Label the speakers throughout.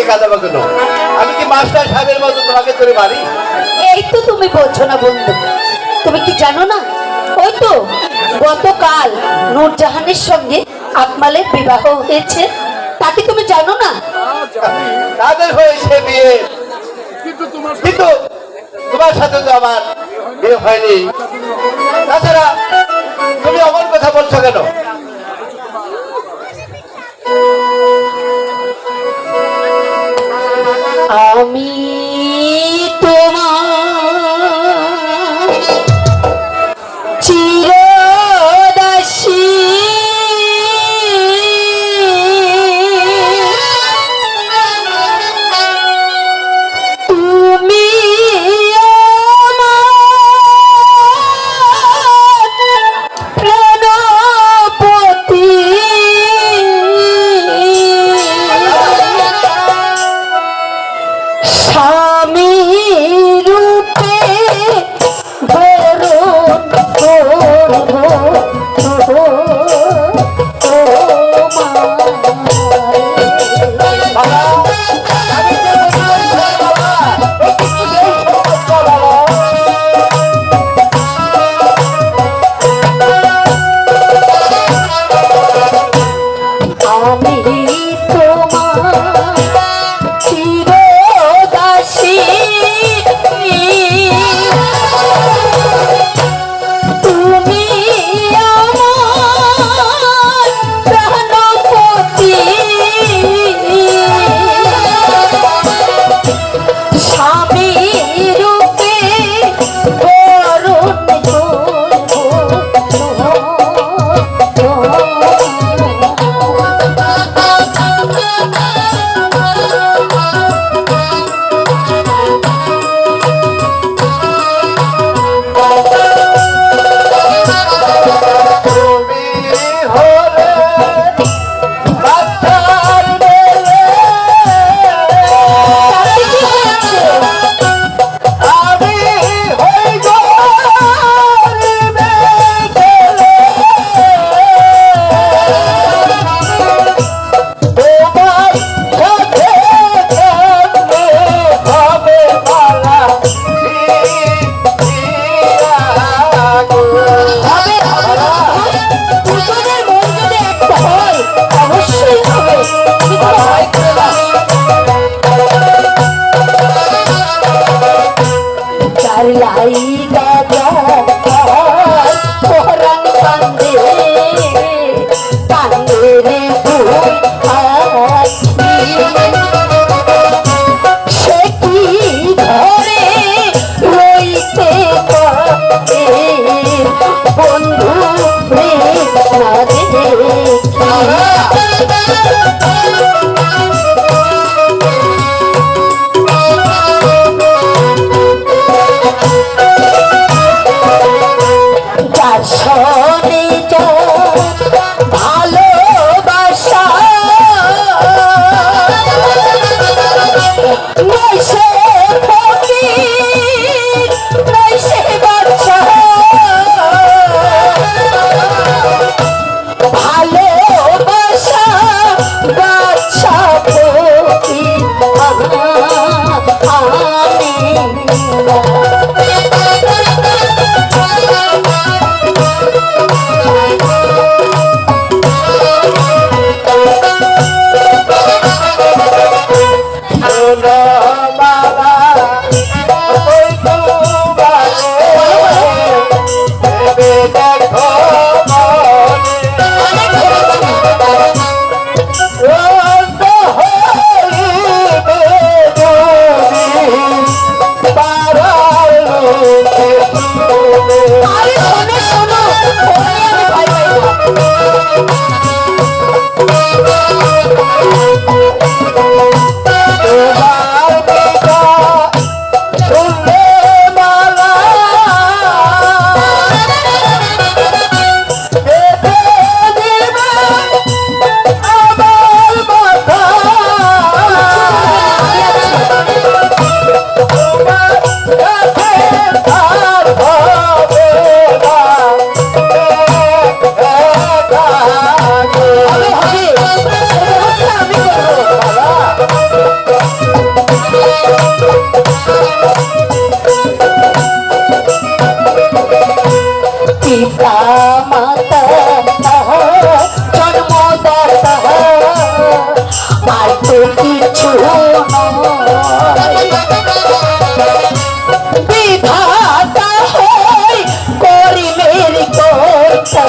Speaker 1: আমাকে কাঁদাবো কেন? আমি কি মাস্টার সাহেবের মতো তোমাকে করে মারি?
Speaker 2: এই তো তুমি বলছো না বন্ধু, তুমি কি জানো না? ওই তো গতকাল নূরজাহানের সঙ্গে আকমালের বিবাহ হয়েছে, তা কি তুমি জানো না?
Speaker 1: তাদের হয়েছে বিয়ে, কিন্তু তোমার সাথে তো আমার বিয়ে হয়নি। তাছাড়া তুমি অমন কথা বলছো কেন?
Speaker 2: আমি তোমার চিরদাসী, তুমি আমার প্রাণপতি। তো কিছু নয়। বিধাতা হই করিমের কর্তা,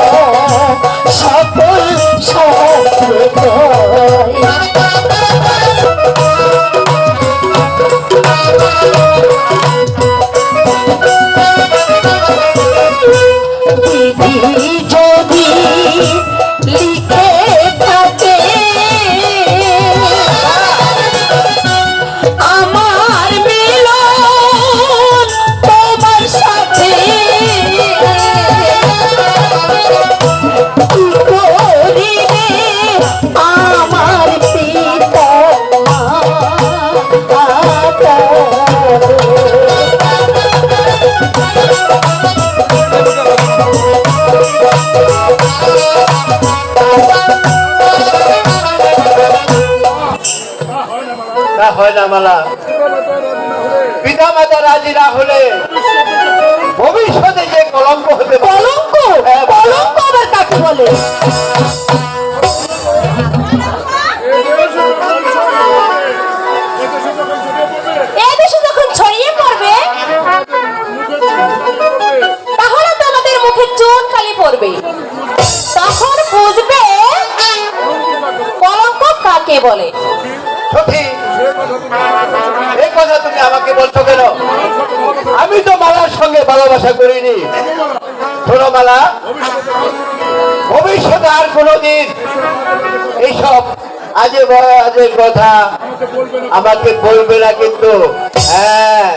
Speaker 2: সকল শাস্ত্রে কয়। বিধি যদি লিখে থাকে আমার মিলন তোমার সাথে, কি করিবে আমার পিতা মাতা।
Speaker 1: তা হয় না মালা। পিতা মাতা রাজি না হলে ভবিষ্যতে যে কলঙ্ক হতে পারে।
Speaker 2: কলঙ্ক? কলঙ্ক আবার কাকে বলে? এই দেশে যখন ছড়িয়ে পড়বে তাহলে তো আমাদের মুখে চুন কালি পড়বে, তখন বুঝবে কলঙ্ক কাকে বলে।
Speaker 1: সখী, এই কথা তুমি আমাকে বলছো কেন? আমি তো মালার সঙ্গে ভালোবাসা করিনি। শোনো মালা, ভবিষ্যতে আর কোনোদিন এইসব আজে বাজে কথা আমাকে বলবে না কিন্তু। হ্যাঁ,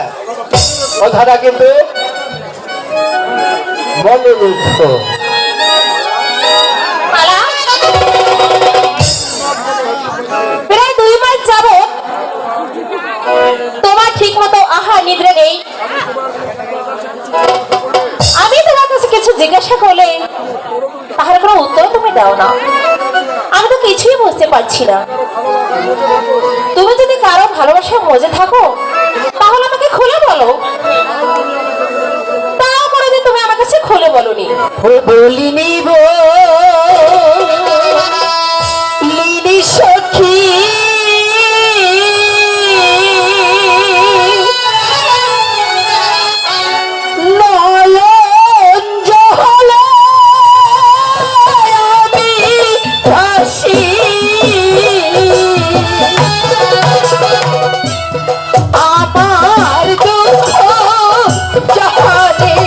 Speaker 1: কথাটা কিন্তু মনে রেখো।
Speaker 2: মালা, প্রায় 2 মাস যাবত তোমার ঠিক মতো আহার নিদ্রা নেই। আমি তোমার কাছে কিছু জিজ্ঞাসা করলে তাহার কোনো উত্তর তুমি দাও না। আমি তো কিছুই বুঝতে পারছি না। তুমি যদি কারো ভালোবাসার মজে থাকো তাহলে আমাকে খুলে বলো, তাও কোনোদিন তুমি আমার কাছে খুলে বলনি। বলিনি লিলি সখী, নয়ন জহলে আমি ভাসি, আমার দুঃখ জানে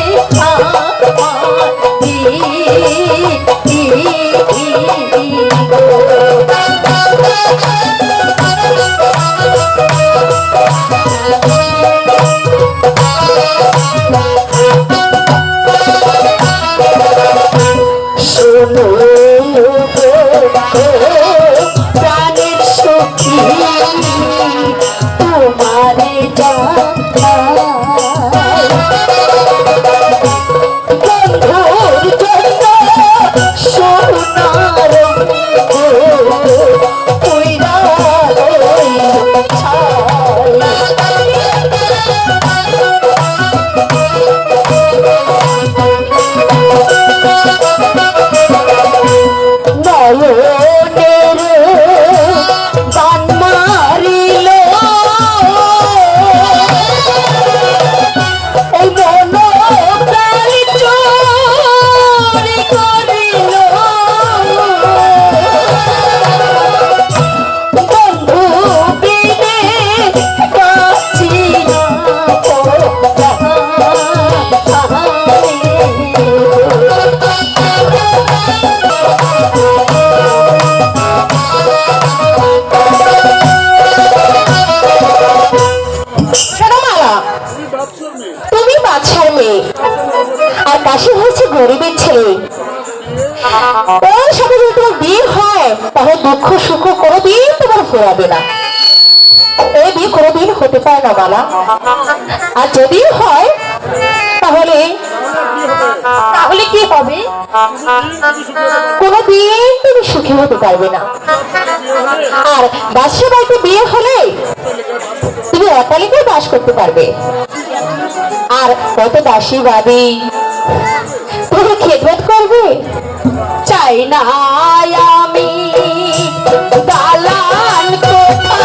Speaker 2: শোনো প্রাণের সখী, তোমারে বন্ধুর জন্য সোনার কইরা নয়নের বান মারিল এই মন প্রাণ চুরি করিল, বন্ধু বিনে বাঁচি না তুমি বাদশার মেয়ে আর কাশি হয়েছে গরিবের ছেলে। ওর সাথে যদি তোমার বিয়ে হয় তাহলে দুঃখ সুখ কোনোদিন তোমার ফেরাবে না। এই বিয়ে কোনোদিন হতে পারে না মালা। আর যদি হয় তাহলে তাহলে কি হবে? কোনোদিন তুমি সুখী হতে পারবে না। আর বাদশা বাড়িতে বিয়ে হলে তুমি অট্টালিকায় বাস করতে পারবে। আর কত দাসী ভাবি তুমি খেদমত করবে। চাই না আমি দালান কোঠা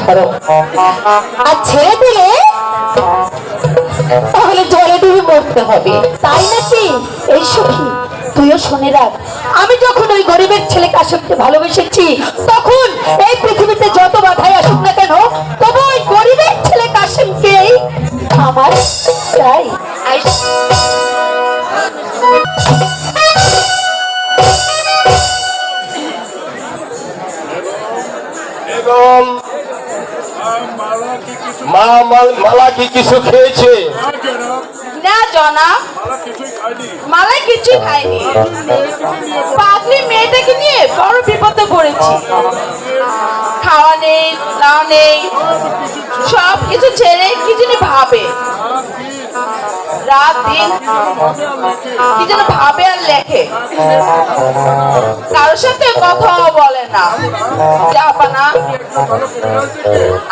Speaker 2: ধরো, আর ছেড়ে দিলে তাহলে জলে ডুবে মরতে হবে। তাই নাকি? এই সখী, তুইও শুনে রাখ, আমি যখন ওই গরিবের ছেলে কাশেমকে ভালোবেসেছি, তখন এই পৃথিবীতে যত বাধাই আসুক না কেন, তবু ওই গরিবের ছেলে কাশেমকেই আমার চাই।
Speaker 1: এবং মালা কি কিছু খেয়েছে?
Speaker 3: না জনাব, মালাই কিছু খাইনি। পাগলি মেয়েটাকে নিয়ে বড় বিপদে পড়েছি। খাওয়া নেই, দাওয়া নেই, সব কিছু ছেড়ে কি যেন ভাবে, রাত দিন কি যেন ভাবে আর লেখে, কারোর সাথে কথাও বলে না। জাপানা,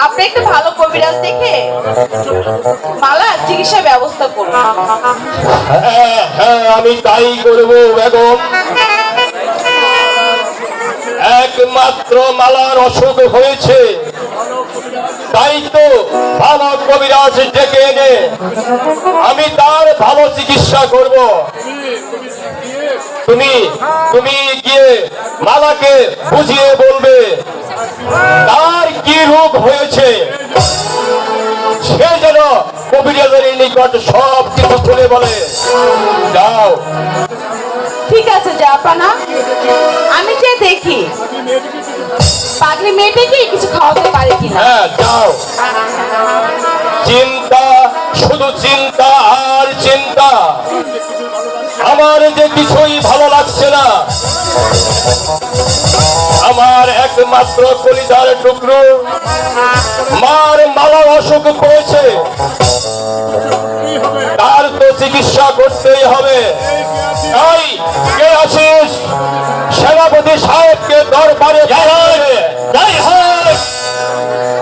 Speaker 3: আপনি একটা ভালো কবিরাজ দেখে মালা চিকিৎসা ব্যবস্থা করুন।
Speaker 1: হ্যাঁ হ্যাঁ, আমি তাই করবো বেগম। একমাত্র মালার অসুখ হয়েছে, তাই তো ভালো কবিরাজ ডেকে এনে আমি তার ভালো চিকিৎসা করব। তুমি গিয়ে মালাকে বুঝিয়ে বলবে তার কি রোগ হয়েছে, সে যেন কবিরাজের নিকট সব কিছু খুলে বলে। যাও।
Speaker 3: ঠিক আছে জাপানা, আমি যে দেখি পাগলি মেয়েটাকে কিছু খাওয়াতে পারে কিনা।
Speaker 1: হ্যাঁ যাও। চিন্তা, শুধু চিন্তা আর চিন্তা। আমার যে কিছুই ভালো লাগছে না। আমার একমাত্র কলিজার টুকরো মার মালা অসুখ পড়েছে, তার তো চিকিৎসা করতেই হবে। তাই কে আছিস? সেনাপতি সাহেবকে দরবারে
Speaker 4: জয় হোক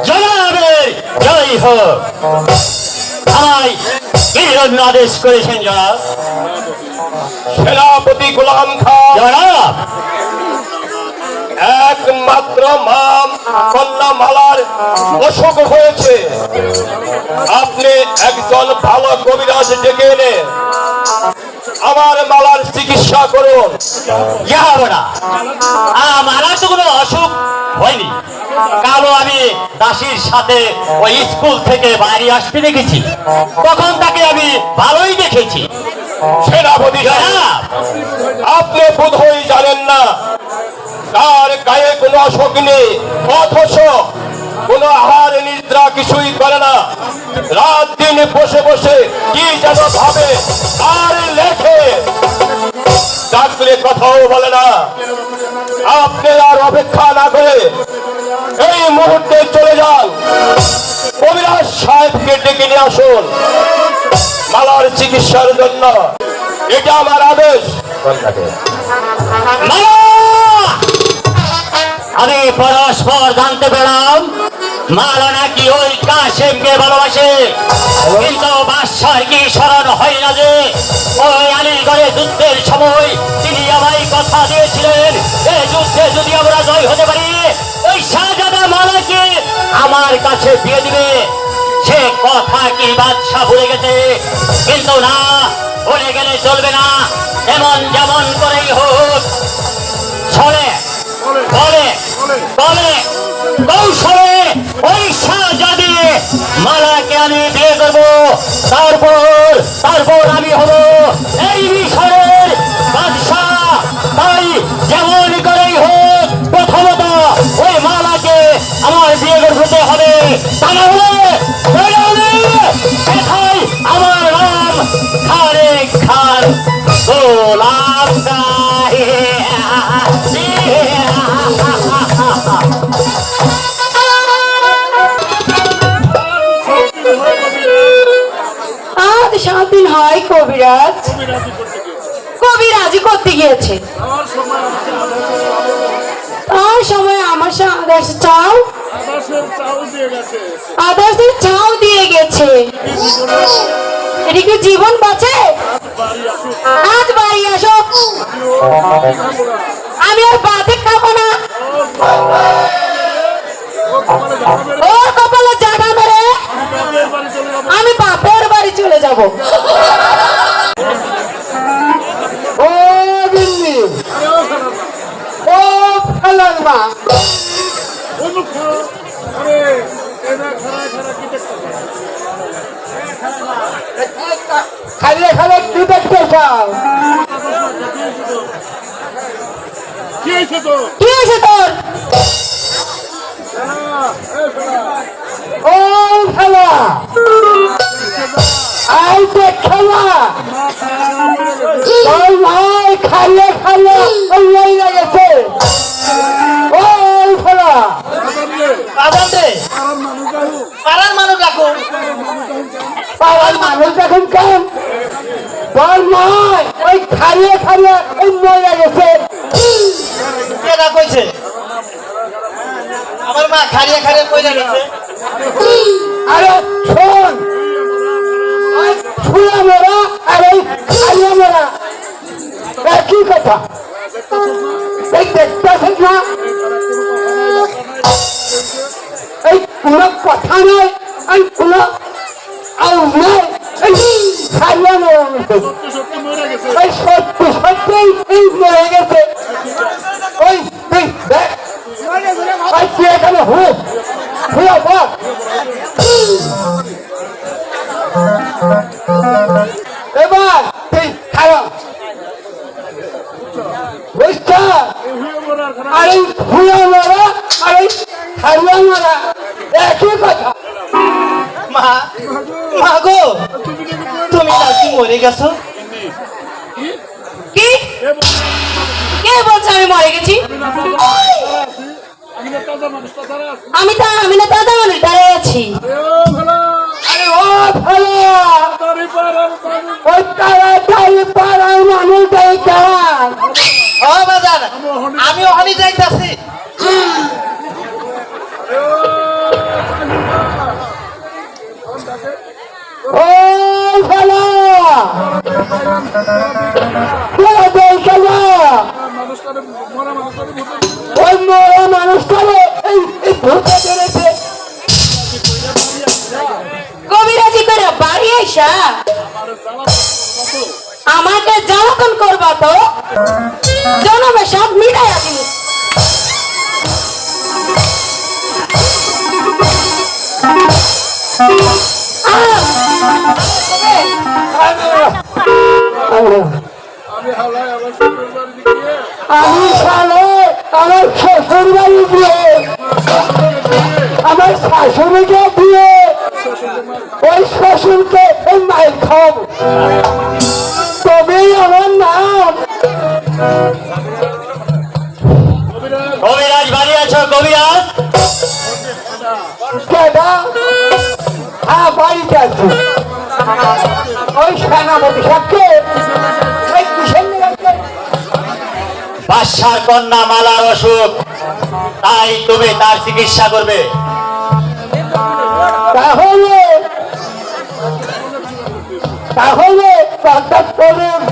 Speaker 4: জনাবের জয় হোক। আমায় কি জন্য আদেশ করেছেন জনাব?
Speaker 1: সেনাপতি গোলাম খান,
Speaker 4: জনাব,
Speaker 1: একমাত্র মাম কন্যা মালার অসুখ হয়েছে, আপনি একজন ভালো কবিরাজ ডেকে এনে আমার মালার চিকিৎসা করুন।
Speaker 4: যাব না, আমার তো কোনো অসুখ হয়নি। কালো আমি দাসীর সাথে ওই স্কুল থেকে বাড়ি আসতে দেখেছি, তখন তাকে আমি ভালোই দেখেছি।
Speaker 1: সেনাপতি
Speaker 4: জনাব,
Speaker 1: আপনি বোধহয় জানেন না তার গায়ে কোনো অসুখ নেই, অথচ কোনো আহার নিদ্রা কিছুই করে না, রাত দিন বসে বসে কি যেন ভাবে আর লেখে, ডাকলে কথাও বলে না। আপনি আর অপেক্ষা না করে এই মুহূর্তে চলে যান, কবিরাজ সাহেবকে ডেকে নিয়ে আসুন মালার চিকিৎসার জন্য। এটা আমার আদেশ।
Speaker 4: মালা! আমি পরস্পর জানতে পেলাম মালা নাকি ওই কাশেমকে ভালোবাসে, কিন্তু বাদশার কি স্মরণ হয় না যে ওই আলীগড়ে যুদ্ধের সময় তিনি আমায় কথা দিয়েছিলেন এই যুদ্ধে যদি আমরা জয় হতে পারি ওই শাহজাদা মালাকে আমার কাছে দিয়ে দিবে। সে কথা কি বাদশা ভুলে গেছে? কিন্তু না, ভুলে গেলে চলবে না। এমন যেমন করেই হোক ছলে বলে বলে কৌশলে ওই শাহজাদি মালাকে আমি বিয়ে করবো, তারপর আমি হব এই মিশরের বাদশাহ। তাই যেমন করেই হোক প্রথমত ওই মালাকে আমার বিয়ে করতে হবে, তা না হলে সেটাই আমার নাম খানে খান গোলাম
Speaker 2: আজ 7 দিন হয় কবিরাজ কবিরাজি করতে গিয়েছে। তার সময় আমার আদার্স চাও দিয়ে গেছে। এটা কি জীবন বাঁচে? আজ বাড়ি আসো, আমি আর বাদে খাবো না। ও কপালে জাগা মেরে আমি বাপের বাড়ি চলে যাব।
Speaker 5: ও গিন্নি, ও ফেলার মা, খাইলে খালে কি দেখতে চাও?
Speaker 2: কি হয়েছে তোর?
Speaker 5: ও খেলা, আই যে খেলা, ওই ভাই খাইলে খাইলে ওই লইয়া গেছে। ও খেলা,
Speaker 4: পাড়ার মানুষ রাখো।
Speaker 5: পাড়ার মানুষ দেখুন কেন? তোর নয়, ওই খাইয়ে খাইয়ে ওই মরে গেছে।
Speaker 4: কেডা কইছে? আমার মা খারিয়া খারিয়া কইরা গেছে।
Speaker 5: আরে শোন, ওই ছুঁড়া মরা আর ওই খাইয়ে মরা একই কথা। এই দেখতেছিস না, এই কোনো কথা নয়, এই কোনো আওয়াজ নয়, এই খাইয়ে মরা গেছে। ওই সত্যি সত্যি এই মরে গেছে। ওই তুই দেখ, ওই তুই এখানে হুয়ে হুয়ে বল। এবার তুই খারাপ বুঝছো? আর এই হুয়ে মরা আর এই খাইয়ে মরা একই কথা।
Speaker 4: মা, মা গো, তুমি নাকি মরে গেছো?
Speaker 2: কি? কে বলছে আমি মরে গেছি? আমি না দাদা মানুষ দাঁড়িয়ে আছি।
Speaker 5: আরে ও ভালো, ওই তাড়াতাড়ি পাড়ার মানুষ দেখান।
Speaker 4: ও বাজার, আমি ওখানে যাইতাছি।
Speaker 5: ও ভালো, ওই মরা মানুষটারে এই ভূতে ধরেছে।
Speaker 2: কবিরাজি করে বাড়ি আইসা আমাকে জ্বালাতন করবা তো জনমে সব মিটাইয়া দিব।
Speaker 5: আমি সালে আমার শ্বশুর বাড়ি দিয়ে আমার শাশুড়িকে দিয়ে ওই শ্বশুরকে ওই মায়ের খাব, তবেই আমার নাম।
Speaker 4: কবিরাজ বাড়ি আছো? কবিরাজ
Speaker 5: কেডা? হ্যাঁ বাড়িতে আছি। ওই সেনাপতি সাথে
Speaker 4: বাদশার কন্যা মালার অসুখ, তাই তুমি তার চিকিৎসা করবে।
Speaker 5: তাহলে তাহলে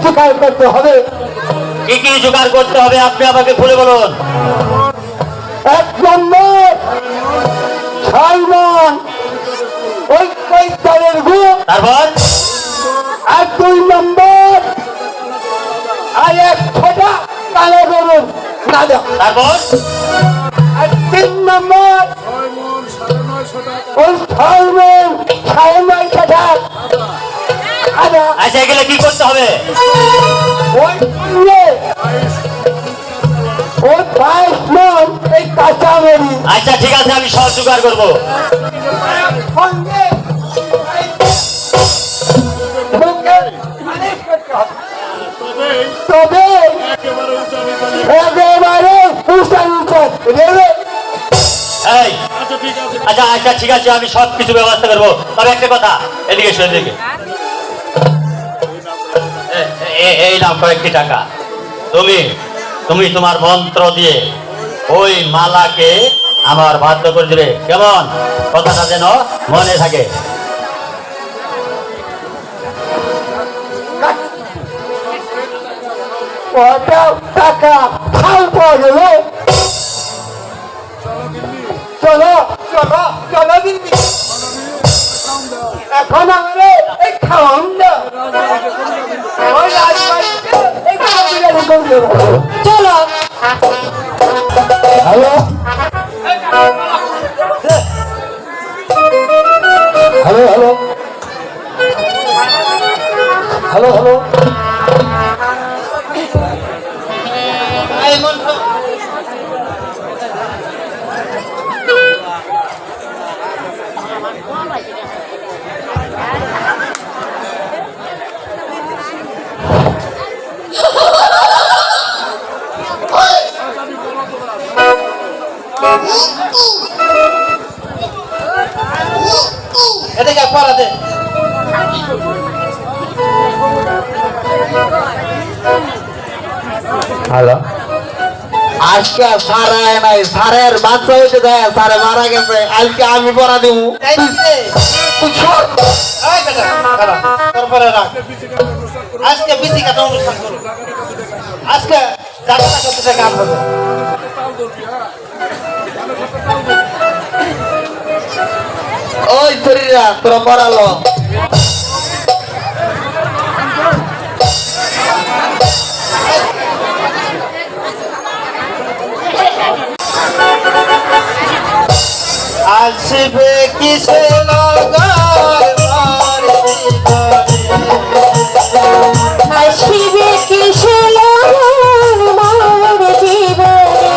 Speaker 5: জোগাড় করতে হবে।
Speaker 4: কি কি জোগাড় করতে হবে আপনি আমাকে খুলে বলুন।
Speaker 5: 1 নম্বর 6 মণ ওই কৈতালের গুড়,
Speaker 4: তারপর
Speaker 5: আর 2 নম্বর আর 1 ছোটা কালো গরুর গাদা,
Speaker 4: তারপর
Speaker 5: আর 3 নম্বর ওই 6 মণ 9.5 কাঠা আদা,
Speaker 4: আচ্ছা এগুলো কি করতে হবে?
Speaker 5: ওই সঙ্গে ওই 22 মণ এই কাঁচা মরিচ,
Speaker 4: আচ্ছা ঠিক আছে, আমি সব জোগাড় করবো।
Speaker 5: সঙ্গে মুখে মালিশ করতে হবে। তবে একেবারে উঁচা রেলে
Speaker 4: এই আচ্ছা আচ্ছা ঠিক আছে, আমি সব কিছু ব্যবস্থা করবো। তবে একটা কথা, এদিকে এসো, এদিকে। এই নাও কয়েকটি টাকা। তুমি তুমি তোমার মন্ত্র দিয়ে ওই মালাকে আমার বাধ্য করে দিলে, কেমন? কথাটা যেন মনে থাকে।
Speaker 5: কটা টাকা ফাল পাওয়া গেল। চলো চলো চলো দিদি এখন আমারে এই খাওয়ান না ওই রাজবাড়িতে এই খাওয়ান করবে
Speaker 2: চলো
Speaker 5: hello hello hello hello hello
Speaker 4: এদিকে পড়া দে
Speaker 5: হ্যালো
Speaker 6: আজকে সারা নাই সারের বাচ্চা হয়েছে দেয় সারে মারা গেছে আজকে আমি পড়া দিব
Speaker 4: আজকে বিসি কাটা অনুষ্ঠান করো আজকে যাত্রা করতেছে গান হবে
Speaker 6: ওই শরীরা তোরা পড়ালো
Speaker 4: আসবে কিসে নগর
Speaker 2: আসিবে কিসে মোর জীবনে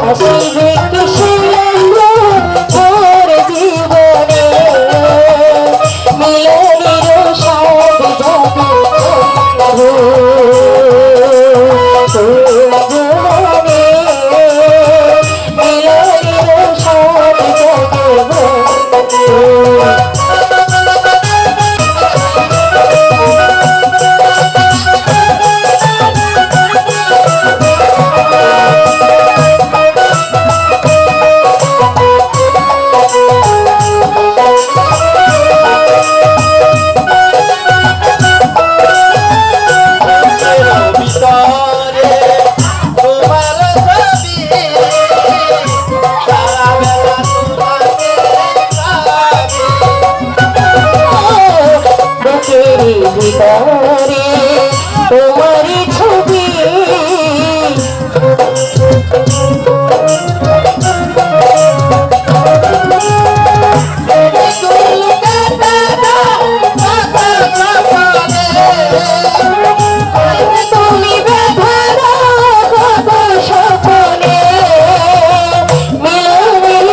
Speaker 2: আসিবে কিসে মোর জীবনে মিলনের সব ভিতরে তোমার ছবি তুমি ব্যথা স্বপনে মিলনের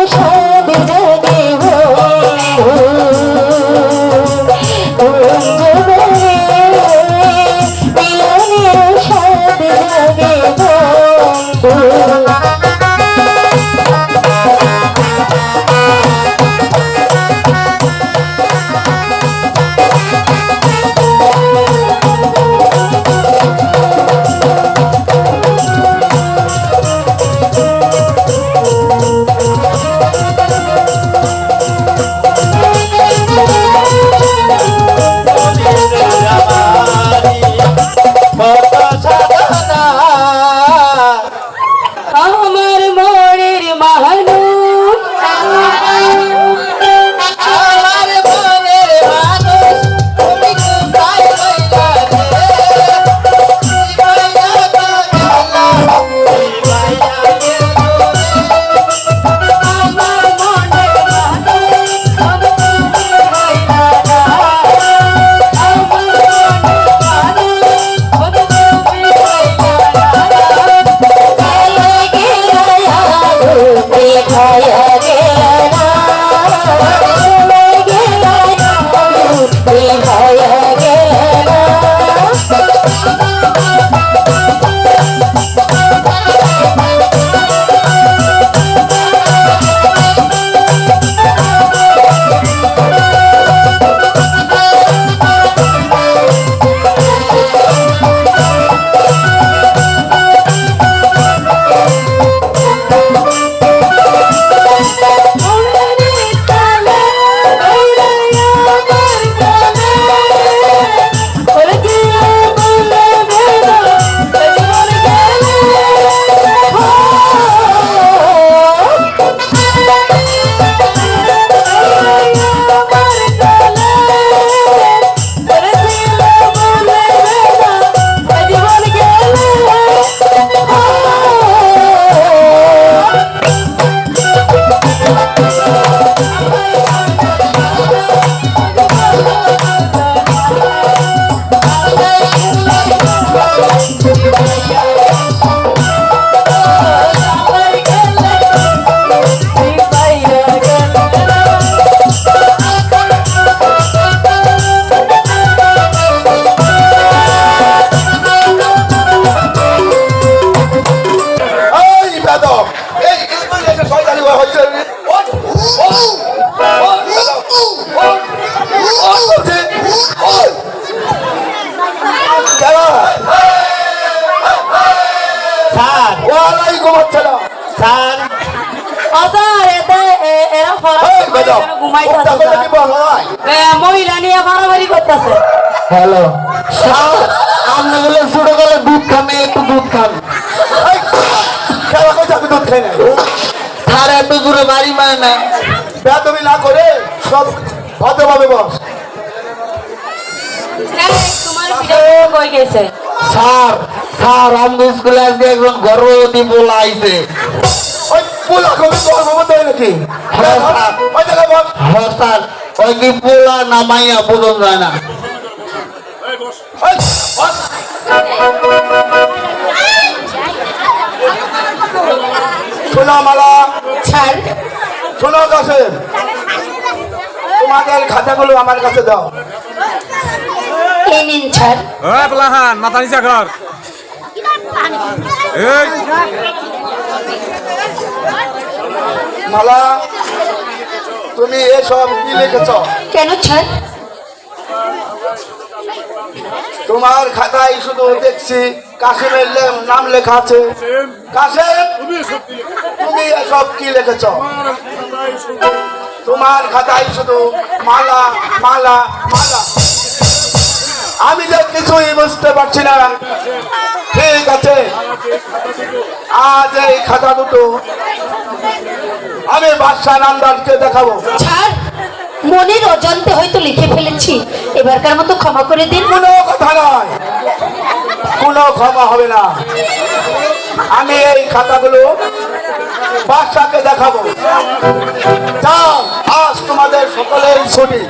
Speaker 2: সব জাগে
Speaker 4: স্যার
Speaker 1: ওয়ালাইকুম আসসালাম।
Speaker 4: স্যার
Speaker 2: স্যার এরা
Speaker 1: এই বেদম,
Speaker 2: ঘুমাইতেছে
Speaker 1: ওটা বলে কি বল হয়?
Speaker 2: মহিলা নিয়ে মারামারি করতেছে।
Speaker 6: হ্যালো স্যার, আপনি বলে ছোট গেলে দুধ খান, একটু দুধ খান।
Speaker 1: এই, খেলা করছে, আমি দুধ খাই নাই।
Speaker 6: স্যার এত দূরে বাড়ি মানে না।
Speaker 1: বেয়াদবি না করে সব ভদ্রভাবে বস।
Speaker 2: তোমার ভিডিও কই গেছে?
Speaker 6: স্যার স্যার আমাদের স্কুলে আজকে একজন গর্ভবতী পোলা আইছে।
Speaker 1: ওই পোলা কবি গর্ভবতী হয় নাকি?
Speaker 6: হ্যাঁ, স্যার।
Speaker 1: ওই জায়গায় বস।
Speaker 6: হ্যাঁ স্যার, ওই কি পোলা না মাইয়া বোঝন যায় না।
Speaker 1: ওই, বস। শোনো মালা,
Speaker 2: স্যার
Speaker 1: শোনো কাসেম, তোমাদের খাতাগুলো আমার কাছে দাও।
Speaker 2: এই নিন স্যার।
Speaker 7: ওই পলাহান মাথা নিচা কর। এই
Speaker 1: মালা, তুমি এসব কি লিখেছ?
Speaker 2: কেন স্যার?
Speaker 1: তোমার খাতায় শুধু দেখছি কাসেমের নাম লেখা আছে। কাসেম, তুমি এসব কি লিখেছ? তোমার খাতায় শুধু মালা মালা মালা। আমি যে কিছুই বুঝতে পারছি না। ঠিক আছে, আজ এই খাতা দুটো আমি বাদশাহ নামদারকে দেখাবো।
Speaker 2: স্যার মনের অজান্তে হয়তো লিখে ফেলেছি, এবারকার মতো ক্ষমা করে দিন।
Speaker 1: কোনো কথা নয়, কোনো ক্ষমা হবে না। আমি এই খাতাগুলো বাদশাকে দেখাবো। যাও, আজ তোমাদের সকলের ছুটি।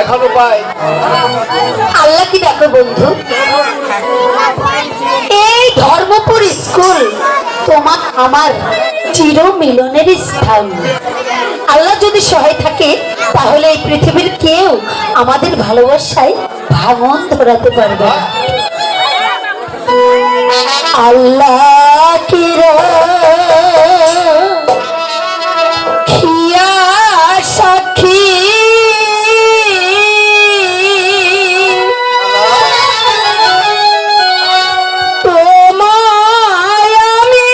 Speaker 1: এখন উপায়
Speaker 2: আল্লাহ কি দেখো বন্ধু, এই ধর্মপুর স্কুল তোমার আমার চির মিলনের স্থান। আল্লাহ যদি সহায় থাকে তাহলে এই পৃথিবীর কেউ আমাদের ভালোবাসায় ভাঙন ধরাতে পারবে না। আল্লাহ কি খিয়া সাক্ষী তোমায় আমি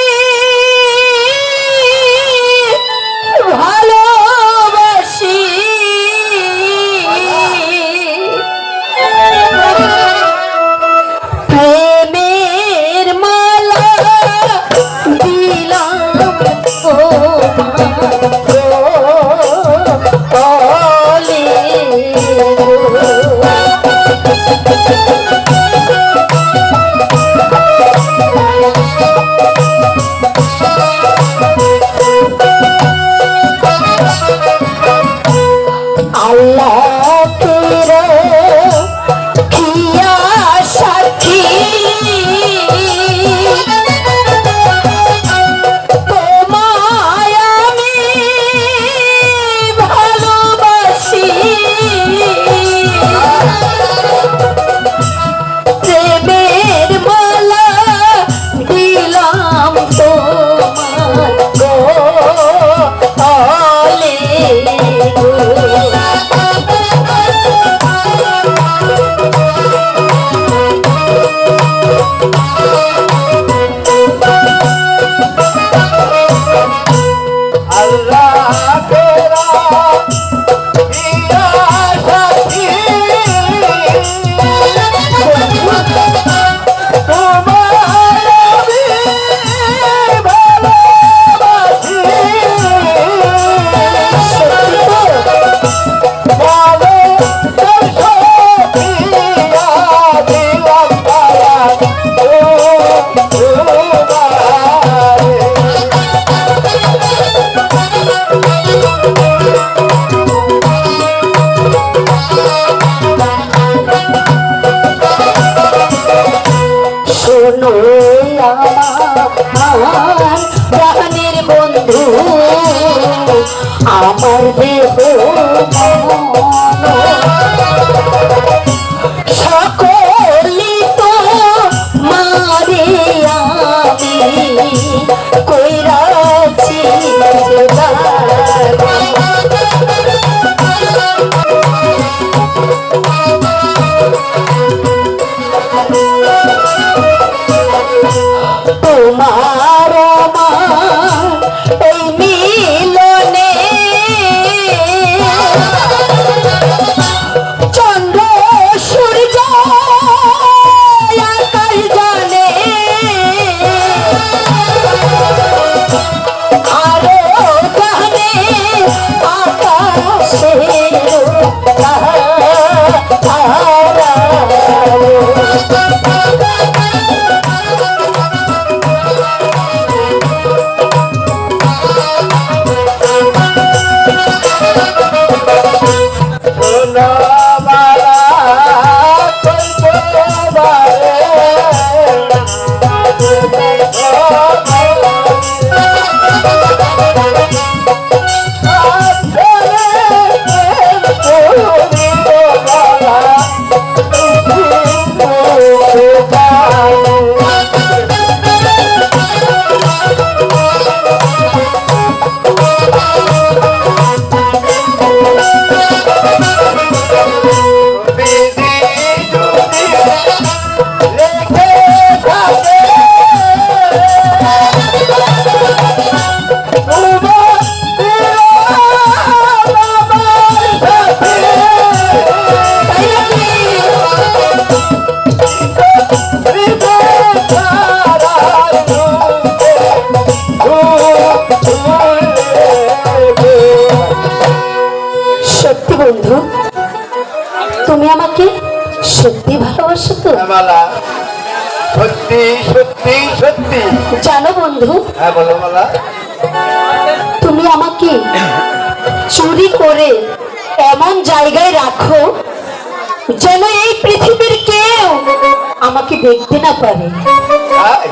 Speaker 2: ভালোবাসি। প্রেমের মালা আমার প্রাণের বন্ধু আমার দেহ সকলি তো মারে আমি কইরাছি তোমার এই মিলনে চন্দ্র সূর্য আকাশ জানে আরো জানে আকাশের তারা সত্যি বন্ধু তুমি আমাকে সত্যি ভালোবাসো তো?
Speaker 6: মালা সত্যি সত্যি সত্যি।
Speaker 2: জানো বন্ধু,
Speaker 6: হ্যাঁ বলো মালা।
Speaker 2: তুমি আমাকে চুরি করে এমন জায়গায় রাখো যেন এই পৃথিবীর কেউ আমাকে দেখতে না পারে।
Speaker 6: তাই?